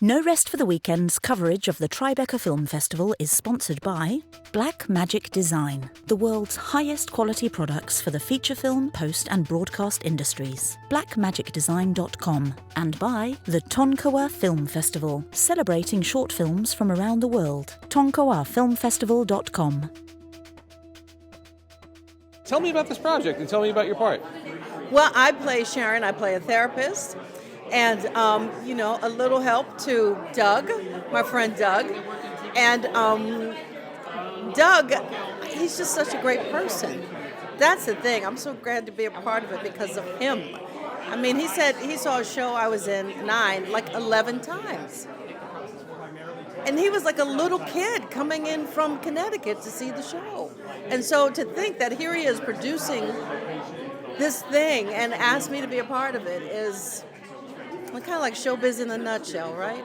No Rest for the Weekend's coverage of the Tribeca Film Festival is sponsored by Blackmagic Design, the world's highest quality products for the feature film, post and broadcast industries. Blackmagicdesign.com, and by the Tonkawa Film Festival, celebrating short films from around the world. Tonkawafilmfestival.com. Tell me about this project and tell me about your part. Well, I play Sharon. I play a therapist. And, a little help to Doug, my friend Doug. And Doug, he's just such a great person. That's the thing. I'm so glad to be a part of it because of him. I mean, he said he saw a show I was in 11 times. And he was like a little kid coming in from Connecticut to see the show. And so to think that here he is producing this thing and asked me to be a part of it is kind of like showbiz in a nutshell, right?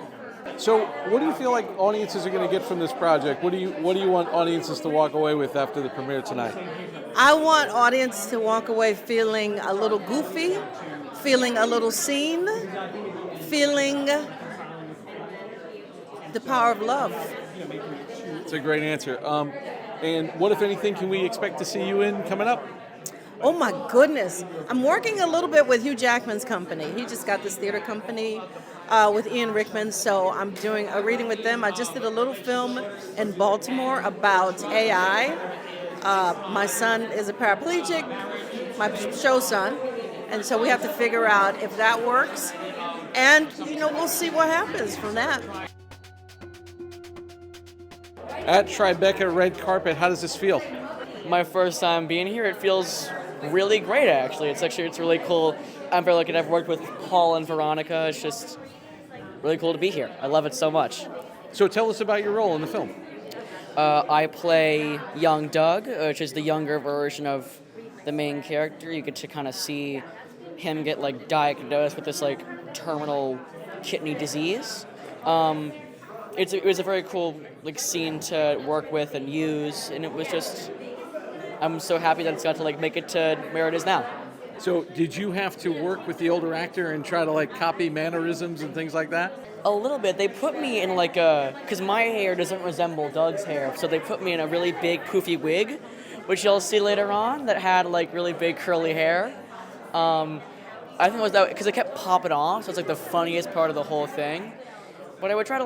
So what do you feel like audiences are going to get from this project? What do you want audiences to walk away with after the premiere tonight? I want audience to walk away feeling a little goofy, feeling a little seen, feeling the power of love. It's a great answer. And what, if anything, can we expect to see you in coming up? Oh my goodness. I'm working a little bit with Hugh Jackman's company. He just got this theater company with Ian Rickman, so I'm doing a reading with them. I just did a little film in Baltimore about AI. My son is a paraplegic, my show son, and so we have to figure out if that works. And, we'll see what happens from that. At Tribeca Red Carpet, how does this feel? My first time being here, it feels really great, actually. It's really cool. I'm very lucky to have worked with Paul and Veronica. It's just really cool to be here. I love it so much. So tell us about your role in the film. I play young Doug, which is the younger version of the main character. You get to kind of see him get diagnosed with this terminal kidney disease. It was a very cool scene to work with and use, and it was just, I'm so happy that it's got to make it to where it is now. So did you have to work with the older actor and try to copy mannerisms and things like that? A little bit. They put me in because my hair doesn't resemble Doug's hair, so they put me in a really big poofy wig, which you'll see later on, that had really big curly hair. I think it was that because it kept popping off, so it's the funniest part of the whole thing. But I would try to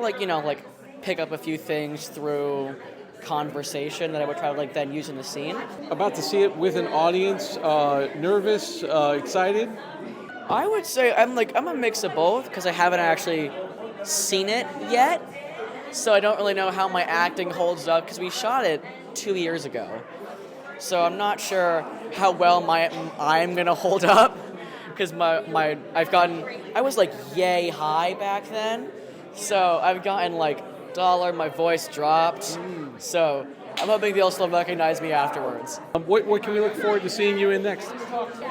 pick up a few things through conversation that I would try to then use in the scene. About to see it with an audience, nervous, excited? I would say I'm a mix of both because I haven't actually seen it yet, so I don't really know how my acting holds up because we shot it 2 years ago. So I'm not sure how well I'm gonna hold up because I was yay high back then, so I've gotten dollar, my voice dropped, so I'm hoping they'll still recognize me afterwards. What can we look forward to seeing you in next?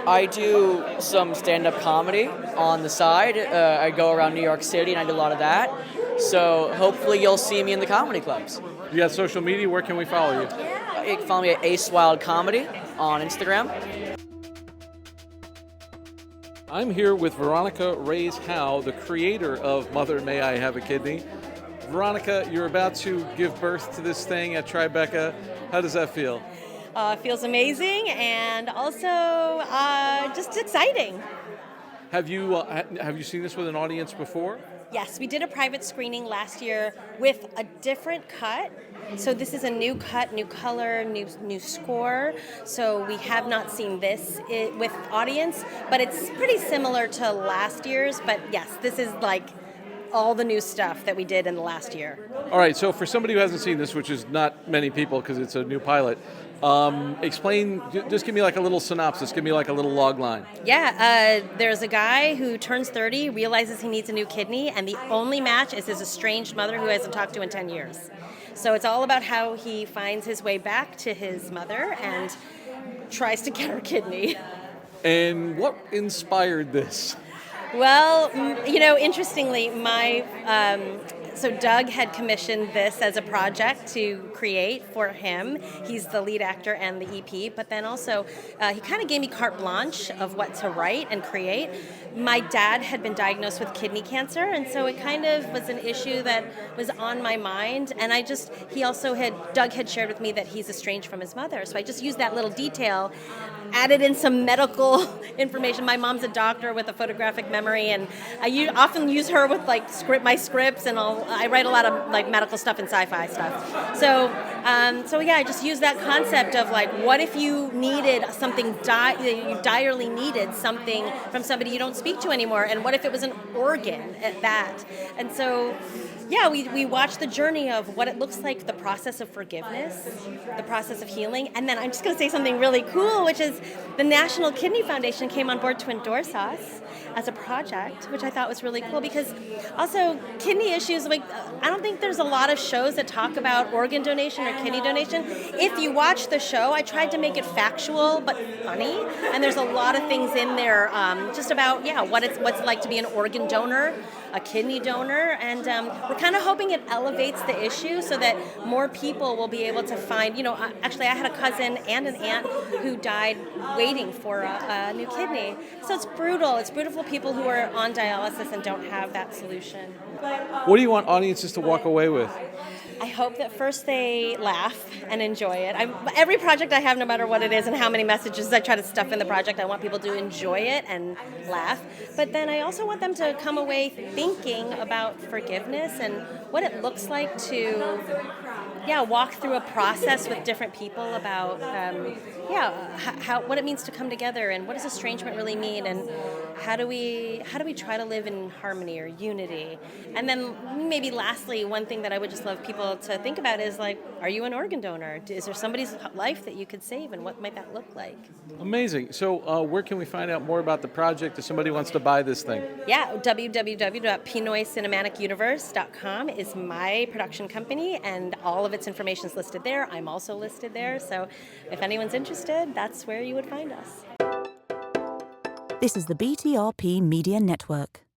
I do some stand-up comedy on the side. I go around New York City and I do a lot of that, so hopefully you'll see me in the comedy clubs. You got social media? Where can we follow you? You can follow me at Ace Wild Comedy on Instagram. I'm here with Veronica Reyes-How, the creator of Mother May I Have a Kidney. Veronica, you're about to give birth to this thing at Tribeca. How does that feel? It feels amazing and also just exciting. Have you seen this with an audience before? Yes, we did a private screening last year with a different cut. So this is a new cut, new color, new score. So we have not seen this with audience, but it's pretty similar to last year's. But yes, this is all the new stuff that we did in the last year. All right, so for somebody who hasn't seen this, which is not many people because it's a new pilot, explain, just give me a little synopsis, give me a little log line. Yeah, there's a guy who turns 30, realizes he needs a new kidney, and the only match is his estranged mother who he hasn't talked to in 10 years. So it's all about how he finds his way back to his mother and tries to get her kidney. And what inspired this? Well, interestingly, my So Doug had commissioned this as a project to create for him. He's the lead actor and the EP, but then also he kind of gave me carte blanche of what to write and create. My dad had been diagnosed with kidney cancer, and so it kind of was an issue that was on my mind. And Doug had shared with me that he's estranged from his mother, so I just used that little detail, added in some medical information. My mom's a doctor with a photographic memory, and I often use her with like my scripts, and I write a lot of like medical stuff and sci-fi stuff. So yeah, I just use that concept of like, what if you needed something, you direly needed something from somebody you don't speak to anymore, and what if it was an organ at that? And so, yeah, we watch the journey of what it looks like, the process of forgiveness, the process of healing, and then I'm just going to say something really cool, which is the National Kidney Foundation came on board to endorse us as a project, which I thought was really cool, because also kidney issues, like I don't think there's a lot of shows that talk about organ donation or kidney donation. If you watch the show, I tried to make it factual but funny, and there's a lot of things in there just about what's it like to be an organ donor, a kidney donor, and we're kind of hoping it elevates the issue so that more people will be able to find, actually I had a cousin and an aunt who died waiting for a new kidney. So it's brutal. It's brutal for people who are on dialysis and don't have that solution. What do you want audiences to walk away with? I hope that first they laugh and enjoy it. Every project I have, no matter what it is and how many messages I try to stuff in the project, I want people to enjoy it and laugh. But then I also want them to come away thinking about forgiveness and what it looks like to walk through a process with different people about what it means to come together, and what does estrangement really mean, and how do we try to live in harmony or unity. And then maybe lastly, one thing that I would just love people to think about is like, are you an organ donor? Is there somebody's life that you could save, and what might that look like? Amazing. So where can we find out more about the project if somebody wants to buy this thing? Yeah, www.pinoycinematicuniverse.com is my production company, and all of its information is listed there. I'm also listed there, so if anyone's interested, that's where you would find us. This is the BTRP Media Network.